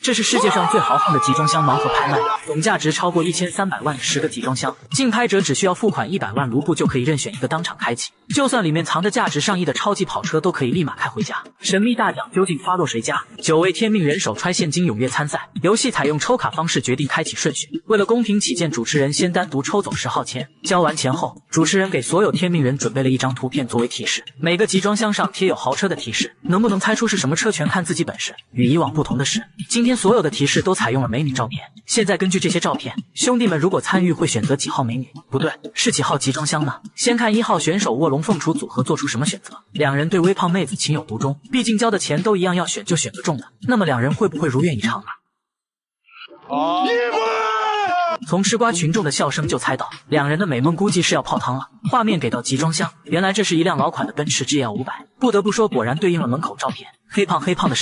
这是世界上最豪横的集装箱盲盒拍卖，总价值超过1300万，10个集装箱，竞拍者只需要付款100万卢布就可以任选一个当场开启，就算里面藏着价值上亿的超级跑车，都可以立马开回家。神秘大奖究竟发落谁家？9位天命人手揣现金踊跃参赛，游戏采用抽卡方式决定开启顺序。为了公平起见，主持人先单独抽走10号签，交完钱后，主持人给所有天命人准备了一张图片作为提示，每个集装箱上贴有豪车的提示，能不能猜出是什么车全看自己本事。与以往不同的是，今天所有的提示都采用了美女照片。现在根据这些照片，兄弟们如果参与会选择几号美女？不对，是几号集装箱呢？先看1号选手卧龙凤雏组合做出什么选择。两人对微胖妹子情有独钟，毕竟交的钱都一样，要选就选个中的。那么两人会不会如愿以偿呢？从吃瓜群众的笑声就猜到，两人的美梦估计是要泡汤了。画面给到集装箱，原来这是一辆老款的奔驰 GL 500，不得不说果然对应了门口照片，黑胖的身